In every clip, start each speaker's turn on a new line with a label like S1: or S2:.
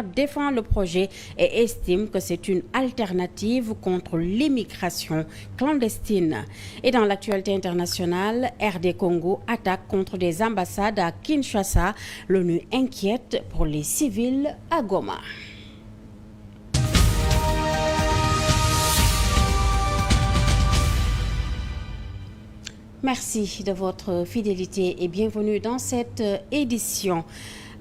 S1: Niger défend le projet et estime que c'est une alternative contre l'immigration clandestine. Et dans l'actualité internationale, RD Congo attaque contre des ambassades à Kinshasa. L'ONU inquiète pour les civils à Goma. Merci de votre fidélité et bienvenue dans cette édition.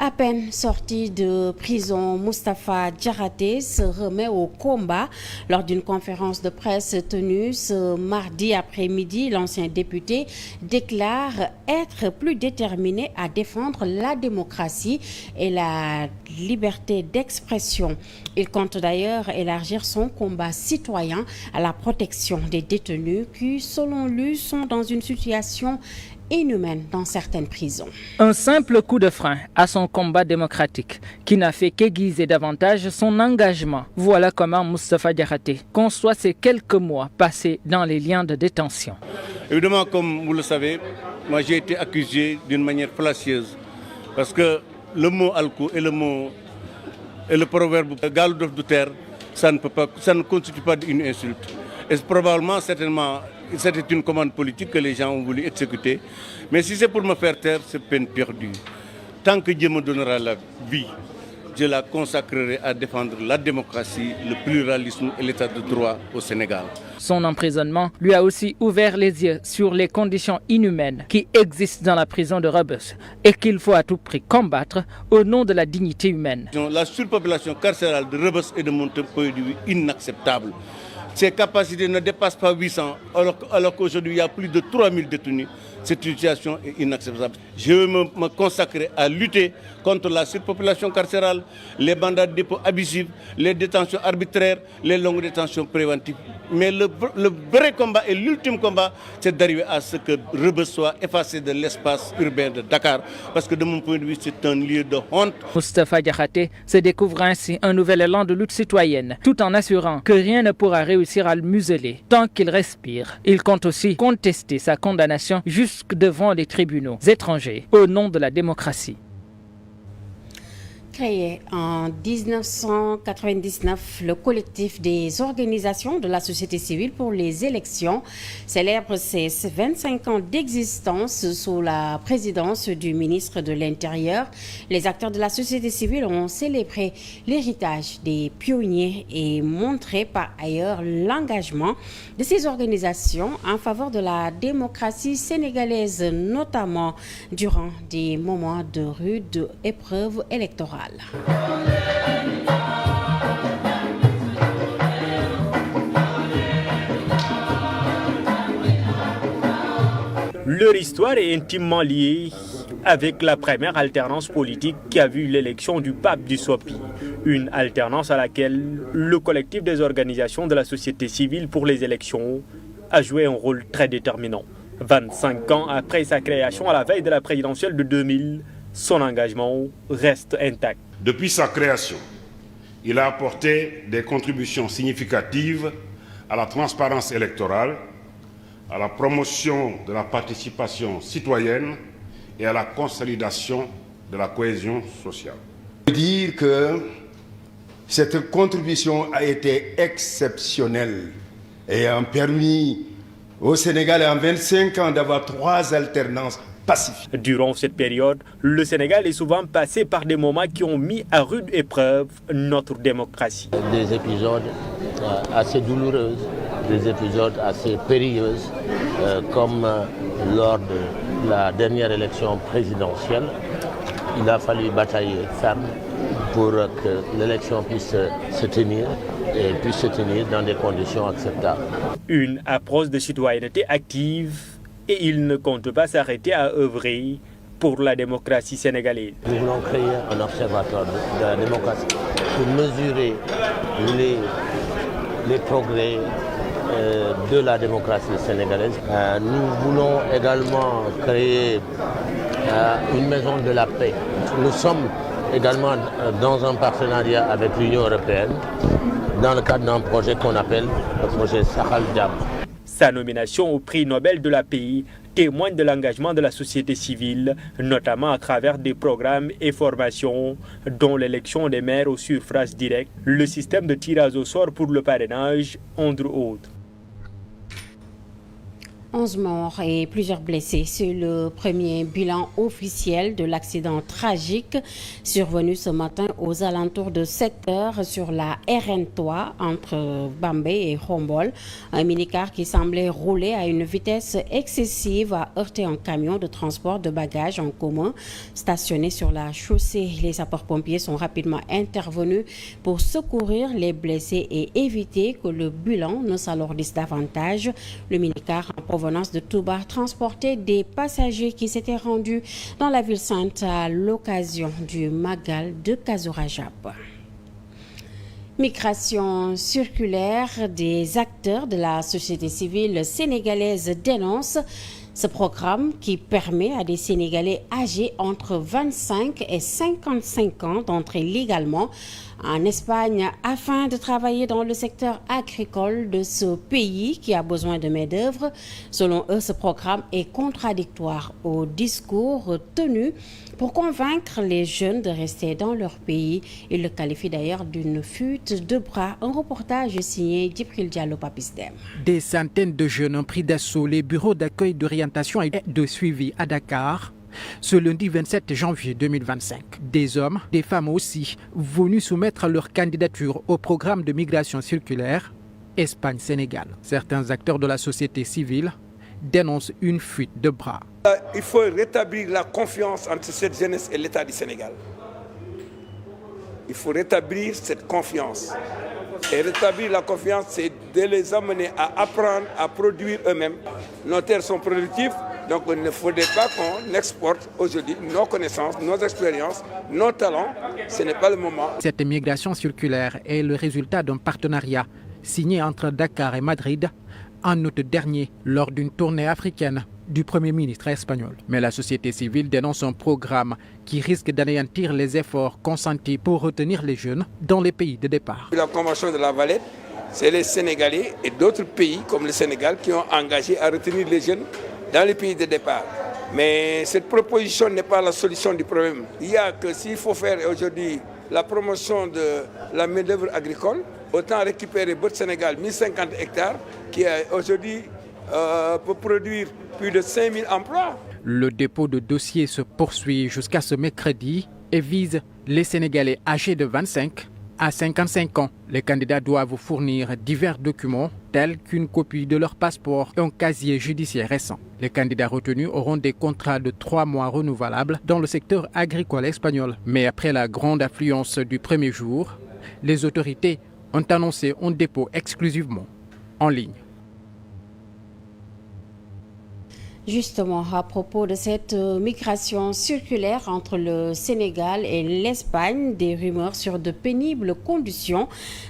S1: À peine sorti de prison, Moustapha Diakhaté se remet au combat. Lors d'une conférence de presse tenue ce mardi après-midi, l'ancien député déclare être plus déterminé à défendre la démocratie et la liberté d'expression. Il compte d'ailleurs élargir son combat citoyen à la protection des détenus qui, selon lui, sont dans une situation inhumaine dans certaines prisons.
S2: Un simple coup de frein à son combat démocratique qui n'a fait qu'aiguiser davantage son engagement. Voilà comment Moustapha Diakhaté conçoit ces quelques mois passés dans les liens de détention.
S3: Évidemment, comme vous le savez, moi j'ai été accusé d'une manière fallacieuse parce que le mot alkou et le proverbe galou dof du terre, ça ne constitue pas une insulte. Et probablement, certainement, c'était une commande politique que les gens ont voulu exécuter. Mais si c'est pour me faire taire, c'est peine perdue. Tant que Dieu me donnera la vie, je la consacrerai à défendre la démocratie, le pluralisme et l'état de droit au Sénégal.
S2: Son emprisonnement lui a aussi ouvert les yeux sur les conditions inhumaines qui existent dans la prison de Rebeuss et qu'il faut à tout prix combattre au nom de la dignité humaine.
S3: La surpopulation carcérale de Rebeuss et de mon point de vue inacceptable. Ses capacités ne dépassent pas 800, alors qu'aujourd'hui il y a plus de 3000 détenus. Cette situation est inacceptable. Je veux me consacrer à lutter contre la surpopulation carcérale, les mandats de dépôt abusifs, les détentions arbitraires, les longues détentions préventives. Mais le vrai combat et l'ultime combat, c'est d'arriver à ce que Rebeuss soit effacé de l'espace urbain de Dakar. Parce que de mon point de vue, c'est un lieu de honte.
S2: Moustapha Diakhaté se découvre ainsi un nouvel élan de lutte citoyenne, tout en assurant que rien ne pourra réussir à le museler tant qu'il respire. Il compte aussi contester sa condamnation jusque devant les tribunaux étrangers au nom de la démocratie.
S1: Créé en 1999, le collectif des organisations de la société civile pour les élections célèbre ses 25 ans d'existence sous la présidence du ministre de l'Intérieur. Les acteurs de la société civile ont célébré l'héritage des pionniers et montré par ailleurs l'engagement de ces organisations en faveur de la démocratie sénégalaise, notamment durant des moments de rude épreuve électorale.
S4: Leur histoire est intimement liée avec la première alternance politique qui a vu l'élection du pape du Sopi, une alternance à laquelle le collectif des organisations de la société civile pour les élections a joué un rôle très déterminant. 25 ans après sa création à la veille de la présidentielle de 2000, son engagement reste intact.
S5: Depuis sa création, il a apporté des contributions significatives à la transparence électorale, à la promotion de la participation citoyenne et à la consolidation de la cohésion sociale.
S6: Je veux dire que cette contribution a été exceptionnelle et a permis au Sénégal en 25 ans d'avoir 3 alternances pacifiques.
S4: Durant cette période, le Sénégal est souvent passé par des moments qui ont mis à rude épreuve notre démocratie.
S7: Des épisodes assez douloureux, des épisodes assez périlleux, comme lors de la dernière élection présidentielle. Il a fallu batailler ferme pour que l'élection puisse se tenir et puisse se tenir dans des conditions acceptables.
S4: Une approche de citoyenneté active et il ne compte pas s'arrêter à œuvrer pour la démocratie sénégalaise.
S7: Nous voulons créer un observatoire de la démocratie pour mesurer les progrès de la démocratie sénégalaise. Nous voulons également créer une maison de la paix. Nous sommes également dans un partenariat avec l'Union européenne dans le cadre d'un projet qu'on appelle le projet Sahel Jam.
S4: Sa nomination au prix Nobel de la paix témoigne de l'engagement de la société civile, notamment à travers des programmes et formations, dont l'élection des maires au suffrage direct, le système de tirage au sort pour le parrainage, entre autres.
S1: 11 morts et plusieurs blessés. C'est le premier bilan officiel de l'accident tragique survenu ce matin aux alentours de 7 heures sur la RN3 entre Bambey et Khombole. Un minicar qui semblait rouler à une vitesse excessive a heurté un camion de transport de bagages en commun stationné sur la chaussée. Les sapeurs-pompiers sont rapidement intervenus pour secourir les blessés et éviter que le bilan ne s'alourdisse davantage. Le minicar en provenance de Touba transportait des passagers qui s'étaient rendus dans la ville sainte à l'occasion du Magal de Kazu Rajab. Migration circulaire, des acteurs de la société civile sénégalaise dénoncent ce programme qui permet à des Sénégalais âgés entre 25 et 55 ans d'entrer légalement en Espagne afin de travailler dans le secteur agricole de ce pays qui a besoin de main-d'œuvre. Selon eux, ce programme est contradictoire au discours tenu pour convaincre les jeunes de rester dans leur pays. Ils le qualifient d'ailleurs d'une fuite de bras. Un reportage signé Djibril Diallo Papisdem.
S8: Des centaines de jeunes ont pris d'assaut les bureaux d'accueil, d'orientation et de suivi à Dakar ce lundi 27 janvier 2025. Des hommes, des femmes aussi, venus soumettre leur candidature au programme de migration circulaire Espagne-Sénégal. Certains acteurs de la société civile dénoncent une fuite de bras.
S9: Il faut rétablir la confiance entre cette jeunesse et l'État du Sénégal. Il faut rétablir cette confiance. Et rétablir la confiance, c'est de les amener à apprendre à produire eux-mêmes. Nos terres sont productives, donc il ne faudrait pas qu'on exporte aujourd'hui nos connaissances, nos expériences, nos talents. Ce n'est pas le moment.
S8: Cette migration circulaire est le résultat d'un partenariat signé entre Dakar et Madrid en août dernier lors d'une tournée africaine du Premier ministre espagnol. Mais la société civile dénonce un programme qui risque d'anéantir les efforts consentis pour retenir les jeunes dans les pays de départ.
S9: La Convention de la Valette, c'est les Sénégalais et d'autres pays comme le Sénégal qui ont engagé à retenir les jeunes dans les pays de départ. Mais cette proposition n'est pas la solution du problème. Il y a que s'il faut faire aujourd'hui la promotion de la main-d'œuvre agricole, autant récupérer Bot Sénégal 1050 hectares qui aujourd'hui peut produire plus de 5000 emplois.
S8: Le dépôt de dossiers se poursuit jusqu'à ce mercredi et vise les Sénégalais âgés de 25 à 55 ans. Les candidats doivent fournir divers documents tels qu'une copie de leur passeport et un casier judiciaire récent. Les candidats retenus auront des contrats de 3 mois renouvelables dans le secteur agricole espagnol. Mais après la grande affluence du premier jour, les autorités ont annoncé un dépôt exclusivement en ligne.
S1: Justement, à propos de cette migration circulaire entre le Sénégal et l'Espagne, des rumeurs sur de pénibles conditions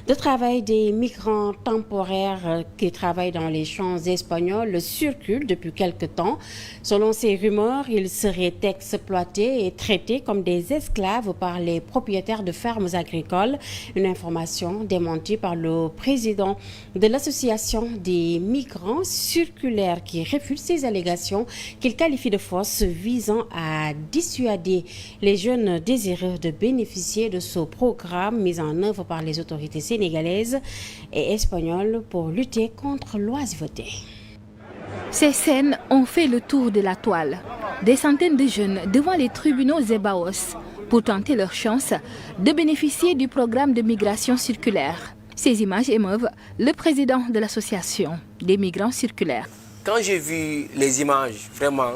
S1: de travail des migrants temporaires qui travaillent dans les champs espagnols circulent depuis quelque temps. Selon ces rumeurs, ils seraient exploités et traités comme des esclaves par les propriétaires de fermes agricoles. Une information démentie par le président de l'association des migrants circulaires qui refuse ces allégations qu'il qualifie de fausses visant à dissuader les jeunes désireux de bénéficier de ce programme mis en œuvre par les autorités sénégalaises et espagnoles pour lutter contre l'oisiveté.
S10: Ces scènes ont fait le tour de la toile. Des centaines de jeunes devant les tribunaux Zebaos pour tenter leur chance de bénéficier du programme de migration circulaire. Ces images émeuvent le président de l'association des migrants circulaires.
S11: Quand j'ai vu les images, vraiment,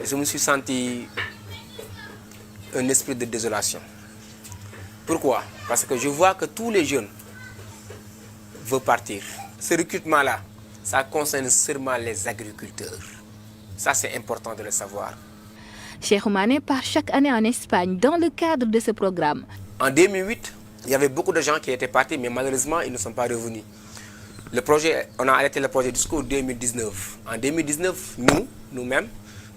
S11: je me suis senti un esprit de désolation. Pourquoi? Parce que je vois que tous les jeunes veulent partir. Ce recrutement-là, ça concerne seulement les agriculteurs. Ça, c'est important de le savoir.
S10: Cheikh Oumane part chaque année en Espagne dans le cadre de ce programme.
S11: En 2008, il y avait beaucoup de gens qui étaient partis, mais malheureusement, ils ne sont pas revenus. Le projet, on a arrêté le projet jusqu'au 2019. En 2019, nous-mêmes,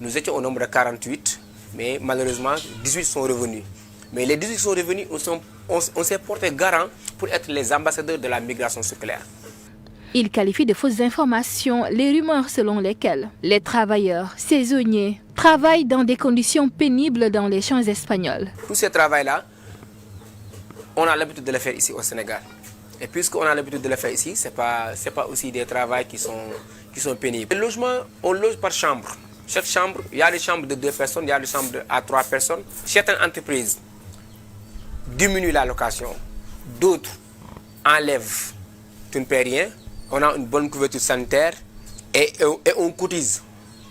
S11: nous étions au nombre de 48, mais malheureusement, 18 sont revenus. Mais les 18 qui sont revenus, on s'est porté garant pour être les ambassadeurs de la migration circulaire.
S10: Il qualifie de fausses informations les rumeurs selon lesquelles les travailleurs saisonniers travaillent dans des conditions pénibles dans les champs espagnols.
S11: Tout ce travail-là, on a l'habitude de le faire ici au Sénégal. Et puisqu'on a l'habitude de le faire ici, ce n'est pas aussi des travaux qui sont pénibles. Le logement, on loge par chambre. Chaque chambre, il y a des chambres de 2 personnes, il y a des chambres à 3 personnes. Certaines entreprises diminuent la location, d'autres enlèvent, tu ne paies rien. On a une bonne couverture sanitaire et on cotise.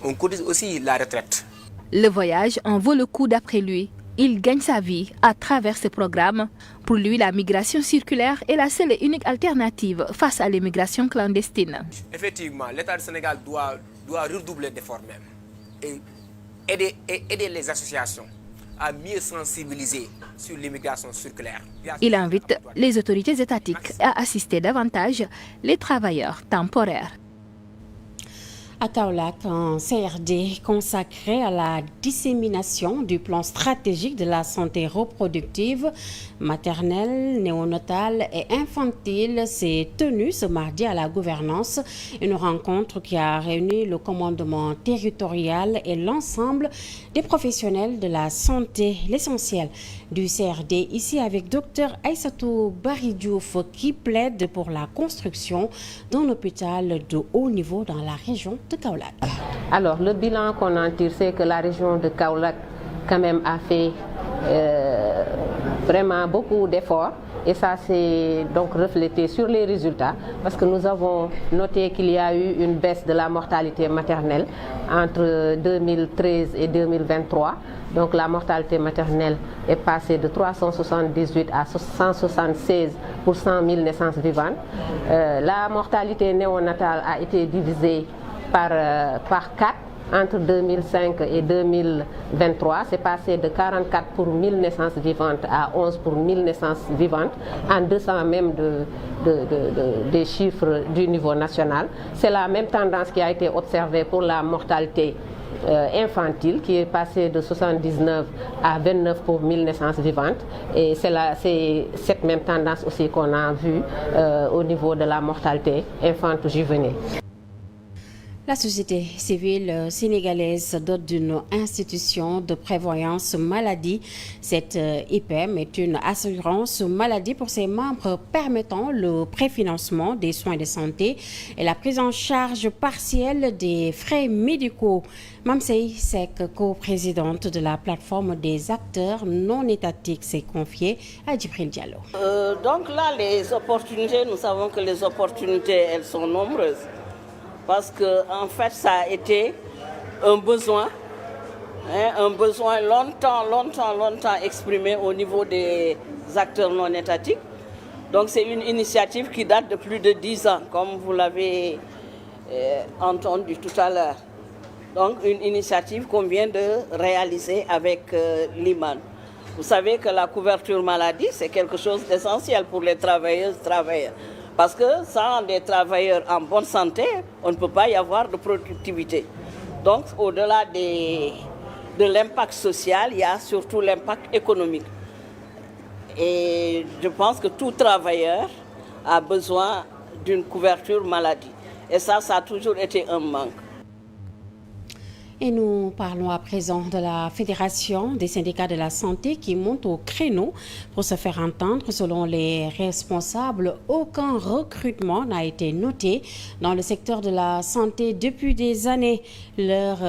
S11: On cotise aussi la retraite.
S10: Le voyage en vaut le coup d'après lui. Il gagne sa vie à travers ce programme. Pour lui, la migration circulaire est la seule et unique alternative face à l'immigration clandestine.
S11: Effectivement, l'État du Sénégal doit redoubler d'efforts même et aider les associations à mieux sensibiliser sur l'immigration circulaire.
S10: Il invite les autorités étatiques à assister davantage les travailleurs temporaires.
S1: À Kaolack, un CRD consacré à la dissémination du plan stratégique de la santé reproductive, maternelle, néonatale et infantile s'est tenu ce mardi à la gouvernance. Une rencontre qui a réuni le commandement territorial et l'ensemble des professionnels de la santé. L'essentiel du CRD ici avec Dr Aïssatou Baridiouf qui plaide pour la construction d'un hôpital de haut niveau dans la région de Kaolack.
S12: Alors, le bilan qu'on en tire, c'est que la région de Kaolack, quand même, a fait vraiment beaucoup d'efforts. Et ça s'est donc reflété sur les résultats, parce que nous avons noté qu'il y a eu une baisse de la mortalité maternelle entre 2013 et 2023. Donc la mortalité maternelle est passée de 378 à 176 pour 100 000 naissances vivantes. La mortalité néonatale a été divisée par 4 entre 2005 et 2023. C'est passé de 44 pour 1000 naissances vivantes à 11 pour 1000 naissances vivantes, en deçà même des chiffres du niveau national. C'est la même tendance qui a été observée pour la mortalité infantile, qui est passée de 79 à 29 pour 1000 naissances vivantes. Et c'est cette même tendance aussi qu'on a vue au niveau de la mortalité infante-juvénile.
S1: La société civile sénégalaise dote d'une institution de prévoyance maladie. Cette IPM est une assurance maladie pour ses membres permettant le préfinancement des soins de santé et la prise en charge partielle des frais médicaux. Mamsey Sek, co-présidente de la plateforme des acteurs non étatiques, s'est confiée à Djibril Diallo.
S13: Donc là, les opportunités, nous savons que les opportunités, elles sont nombreuses. Parce que en fait, ça a été un besoin longtemps exprimé au niveau des acteurs non étatiques. Donc c'est une initiative qui date de plus de 10 ans, comme vous l'avez entendu tout à l'heure. Donc une initiative qu'on vient de réaliser avec l'IMAN. Vous savez que la couverture maladie, c'est quelque chose d'essentiel pour les travailleuses et travailleurs. Parce que sans des travailleurs en bonne santé, on ne peut pas y avoir de productivité. Donc, au-delà de l'impact social, il y a surtout l'impact économique. Et je pense que tout travailleur a besoin d'une couverture maladie. Et ça a toujours été un manque.
S1: Et nous parlons à présent de la Fédération des syndicats de la santé qui monte au créneau pour se faire entendre. Selon les responsables, aucun recrutement n'a été noté dans le secteur de la santé depuis des années. Leurs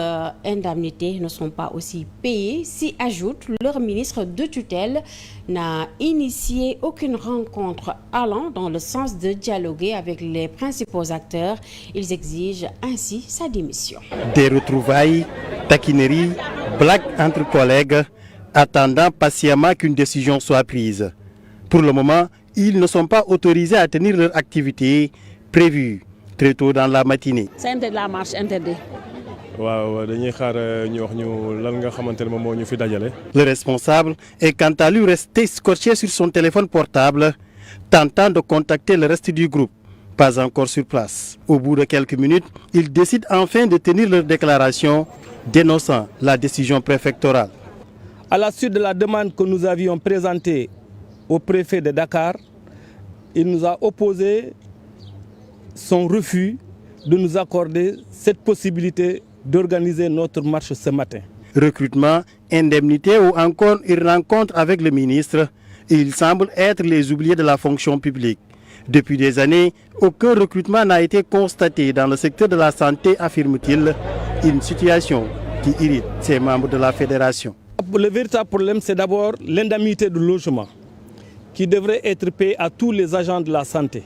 S1: indemnités ne sont pas aussi payées. S'y ajoute, leur ministre de tutelle n'a initié aucune rencontre allant dans le sens de dialoguer avec les principaux acteurs. Ils exigent ainsi sa démission.
S14: Des retrouvailles, taquineries, blagues entre collègues, attendant patiemment qu'une décision soit prise. Pour le moment, ils ne sont pas autorisés à tenir leur activité prévue très tôt dans la matinée.
S15: C'est interdit, la marche interdite.
S14: Le responsable est quant à lui resté scotché sur son téléphone portable, tentant de contacter le reste du groupe. Pas encore sur place. Au bout de quelques minutes, ils décident enfin de tenir leur déclaration, dénonçant la décision préfectorale.
S16: À la suite de la demande que nous avions présentée au préfet de Dakar, il nous a opposé son refus de nous accorder cette possibilité d'organiser notre marche ce matin.
S14: Recrutement, indemnité ou encore une rencontre avec le ministre, ils semblent être les oubliés de la fonction publique. Depuis des années, aucun recrutement n'a été constaté dans le secteur de la santé, affirme-t-il, une situation qui irrite ses membres de la fédération.
S16: Le véritable problème, c'est d'abord l'indemnité de logement qui devrait être payée à tous les agents de la santé.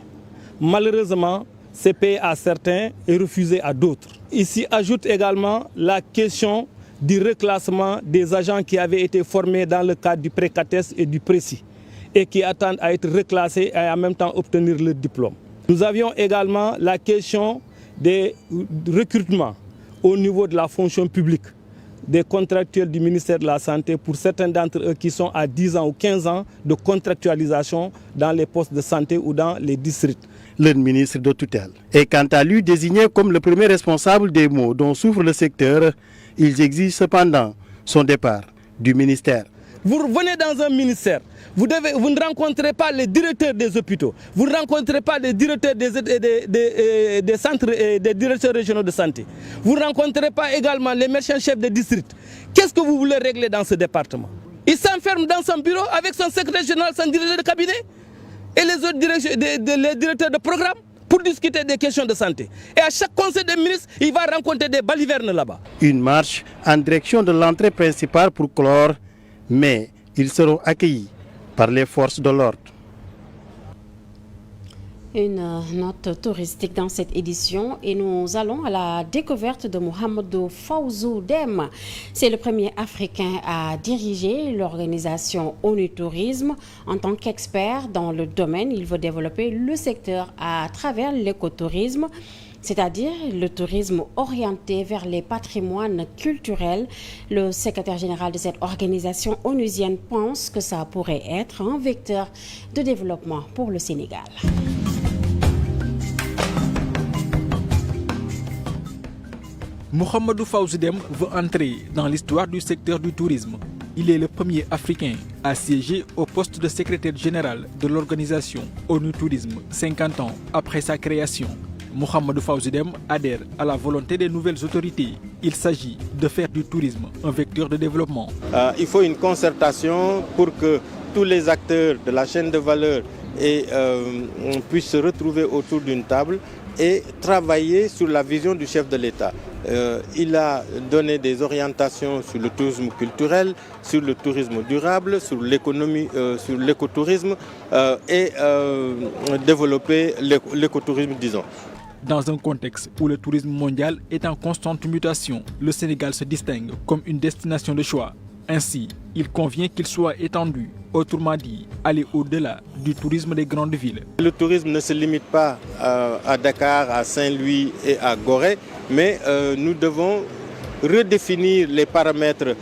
S16: Malheureusement, c'est payé à certains et refusé à d'autres. Ici ajoute également la question du reclassement des agents qui avaient été formés dans le cadre du pré-CATES et du PRECI et qui attendent à être reclassés et en même temps obtenir leur diplôme. Nous avions également la question des recrutements au niveau de la fonction publique, des contractuels du ministère de la Santé pour certains d'entre eux qui sont à 10 ans ou 15 ans de contractualisation dans les postes de santé ou dans les districts.
S14: Le ministre de tutelle est quant à lui désigné comme le premier responsable des maux dont souffre le secteur. Ils exigent cependant son départ du ministère.
S16: Vous venez dans un ministère, vous ne rencontrez pas les directeurs des hôpitaux, vous ne rencontrez pas les directeurs des centres et des directeurs régionaux de santé, vous ne rencontrez pas également les médecins chefs de district. Qu'est-ce que vous voulez régler dans ce département? Il s'enferme dans son bureau avec son secrétaire général, son directeur de cabinet et les autres les directeurs de programme pour discuter des questions de santé. Et à chaque conseil des ministres, il va rencontrer des balivernes là-bas.
S14: Une marche en direction de l'entrée principale pour clore, mais ils seront accueillis par les forces de l'ordre.
S1: Une note touristique dans cette édition et nous allons à la découverte de Mohamedou Fawzou Dème. C'est le premier Africain à diriger l'organisation ONU Tourisme. En tant qu'expert dans le domaine, il veut développer le secteur à travers l'écotourisme, c'est-à-dire le tourisme orienté vers les patrimoines culturels. Le secrétaire général de cette organisation onusienne pense que ça pourrait être un vecteur de développement pour le Sénégal.
S8: Mohamedou Fawzou Dème veut entrer dans l'histoire du secteur du tourisme. Il est le premier Africain à siéger au poste de secrétaire général de l'organisation ONU Tourisme 50 ans après sa création. Mohamedou Fawzou Dème adhère à la volonté des nouvelles autorités. Il s'agit de faire du tourisme un vecteur de développement.
S15: Il faut une concertation pour que tous les acteurs de la chaîne de valeur puissent se retrouver autour d'une table et travailler sur la vision du chef de l'État. Il a donné des orientations sur le tourisme culturel, sur le tourisme durable, sur l'économie, sur l'écotourisme et développer l'écotourisme, disons.
S8: Dans un contexte où le tourisme mondial est en constante mutation, le Sénégal se distingue comme une destination de choix. Ainsi, il convient qu'il soit étendu, autrement dit, aller au-delà du tourisme des grandes villes.
S15: Le tourisme ne se limite pas à Dakar, à Saint-Louis et à Gorée, mais nous devons redéfinir les paramètres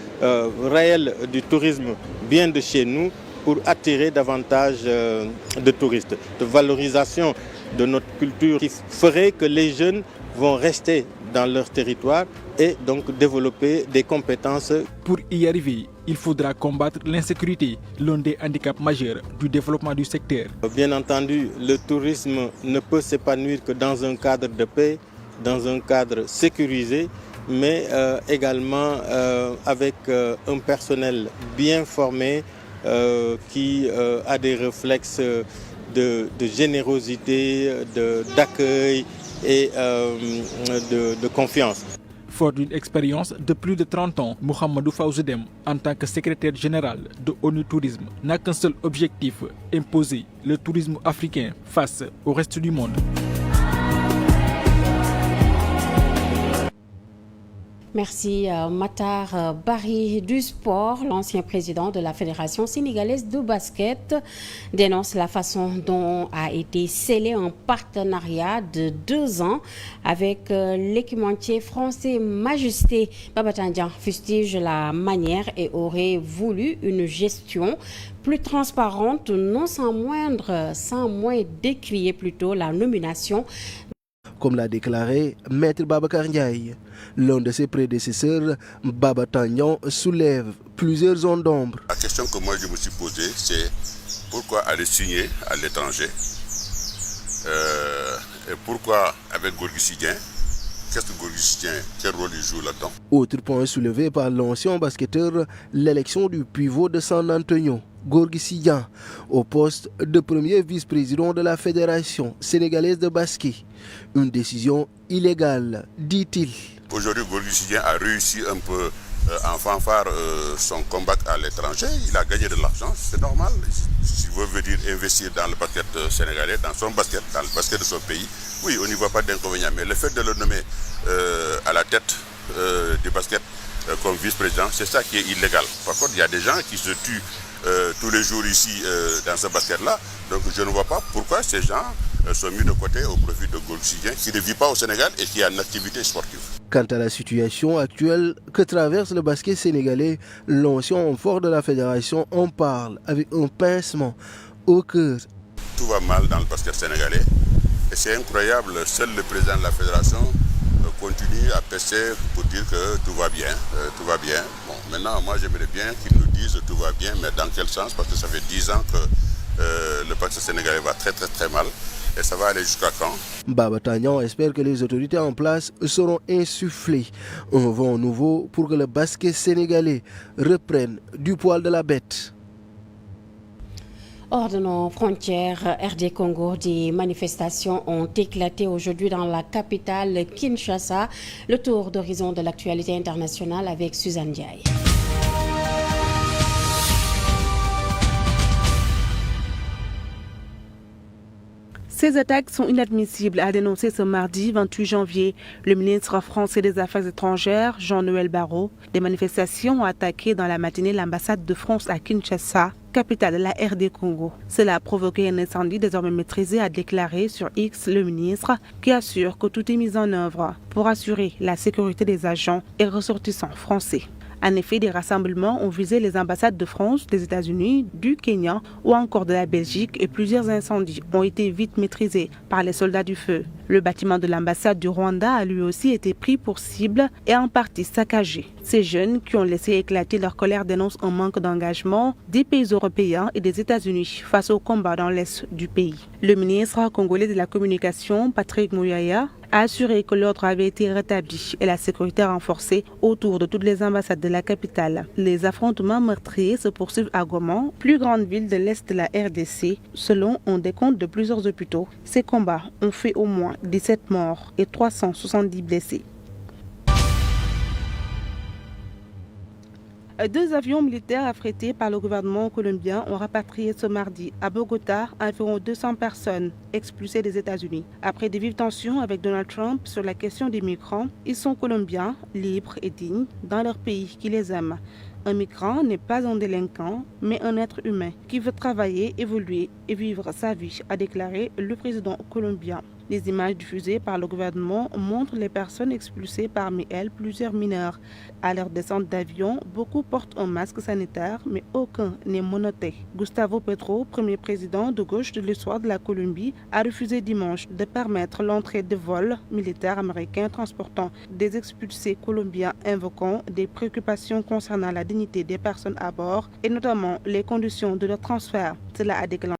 S15: réels du tourisme bien de chez nous pour attirer davantage de touristes, de valorisation de notre culture qui ferait que les jeunes vont rester dans leur territoire et donc développer des compétences.
S8: Pour y arriver, il faudra combattre l'insécurité, l'un des handicaps majeurs du développement du secteur.
S15: Bien entendu, le tourisme ne peut s'épanouir que dans un cadre de paix, dans un cadre sécurisé, mais également avec un personnel bien formé qui a des réflexes de générosité, d'accueil et de confiance.
S8: Fort d'une expérience de plus de 30 ans, Mohamedou Fawzou Dème, en tant que secrétaire général de ONU Tourisme, n'a qu'un seul objectif, imposer le tourisme africain face au reste du monde.
S1: Merci Matar Barry du sport. L'ancien président de la Fédération sénégalaise de basket dénonce la façon dont a été scellé un partenariat de 2 ans avec l'équipementier français Majesté. Babatandian fustige la manière et aurait voulu une gestion plus transparente, non sans moins décrier plutôt la nomination.
S17: Comme l'a déclaré Maître Babacar Ndiaye, l'un de ses prédécesseurs, Baba Tandian, soulève plusieurs zones d'ombre.
S18: La question que moi je me suis posée, c'est pourquoi aller signer à l'étranger
S5: Et pourquoi avec Gorgui Sy Dieng? Qu'est-ce que Gorgui Sy Dieng, quel rôle il joue là-dedans?
S17: Autre point soulevé par l'ancien basketteur, l'élection du pivot de San Antonio, Gorgui Sy Dieng, au poste de premier vice-président de la Fédération sénégalaise de basket. Une décision illégale, dit-il.
S5: Aujourd'hui, Gorgui Sy Dieng a réussi un peu en fanfare son combat à l'étranger. Il a gagné de l'argent, c'est normal. S'il veut venir investir dans le basket sénégalais, dans son basket, dans le basket de son pays, oui, on n'y voit pas d'inconvénient. Mais le fait de le nommer à la tête du basket comme vice-président, c'est ça qui est illégal. Par contre, il y a des gens qui se tuent tous les jours ici dans ce basket-là. Donc je ne vois pas pourquoi ces gens sont mis de côté au profit de Gorgui Sy Dieng, qui ne vit pas au Sénégal et qui a une activité sportive.
S17: Quant à la situation actuelle que traverse le basket sénégalais, l'ancien homme fort de la fédération en parle avec un pincement au cœur.
S5: Tout va mal dans le basket sénégalais et c'est incroyable, seul le président de la fédération continue à pester pour dire que tout va bien, tout va bien. Bon, maintenant, moi j'aimerais bien qu'ils nous disent tout va bien, mais dans quel sens? Parce que ça fait 10 ans que le basket sénégalais va très mal. Et ça va aller jusqu'à quand?
S17: Baba Tandian espère que les autorités en place seront insufflées un vent nouveau pour que le basket sénégalais reprenne du poil de la bête.
S1: Hors de nos frontières, RD Congo, des manifestations ont éclaté aujourd'hui dans la capitale Kinshasa. Le tour d'horizon de l'actualité internationale avec Suzanne Diaye.
S18: Ces attaques sont inadmissibles, a dénoncé ce mardi 28 janvier le ministre français des Affaires étrangères, Jean-Noël Barrot. Des manifestations ont attaqué dans la matinée l'ambassade de France à Kinshasa, capitale de la RD Congo. Cela a provoqué un incendie désormais maîtrisé, a déclaré sur X le ministre, qui assure que tout est mis en œuvre pour assurer la sécurité des agents et ressortissants français. En effet, des rassemblements ont visé les ambassades de France, des États-Unis, du Kenya ou encore de la Belgique et plusieurs incendies ont été vite maîtrisés par les soldats du feu. Le bâtiment de l'ambassade du Rwanda a lui aussi été pris pour cible et en partie saccagé. Ces jeunes qui ont laissé éclater leur colère dénoncent un manque d'engagement des pays européens et des États-Unis face au combat dans l'est du pays. Le ministre congolais de la communication, Patrick Muyaya, a assuré que l'ordre avait été rétabli et la sécurité renforcée autour de toutes les ambassades de la capitale. Les affrontements meurtriers se poursuivent à Goma, plus grande ville de l'est de la RDC, selon un décompte de plusieurs hôpitaux. Ces combats ont fait au moins 17 morts et 370 blessés. 2 avions militaires affrétés par le gouvernement colombien ont rapatrié ce mardi à Bogota environ 200 personnes expulsées des États-Unis. Après des vives tensions avec Donald Trump sur la question des migrants, ils sont colombiens, libres et dignes dans leur pays qui les aime. Un migrant n'est pas un délinquant, mais un être humain qui veut travailler, évoluer et vivre sa vie, a déclaré le président colombien. Les images diffusées par le gouvernement montrent les personnes expulsées, parmi elles plusieurs mineurs. À leur descente d'avion, beaucoup portent un masque sanitaire, mais aucun n'est menotté. Gustavo Petro, premier président de gauche de l'histoire de la Colombie, a refusé dimanche de permettre l'entrée de vols militaires américains transportant des expulsés colombiens, invoquant des préoccupations concernant la dignité des personnes à bord et notamment les conditions de leur transfert. Cela a déclenché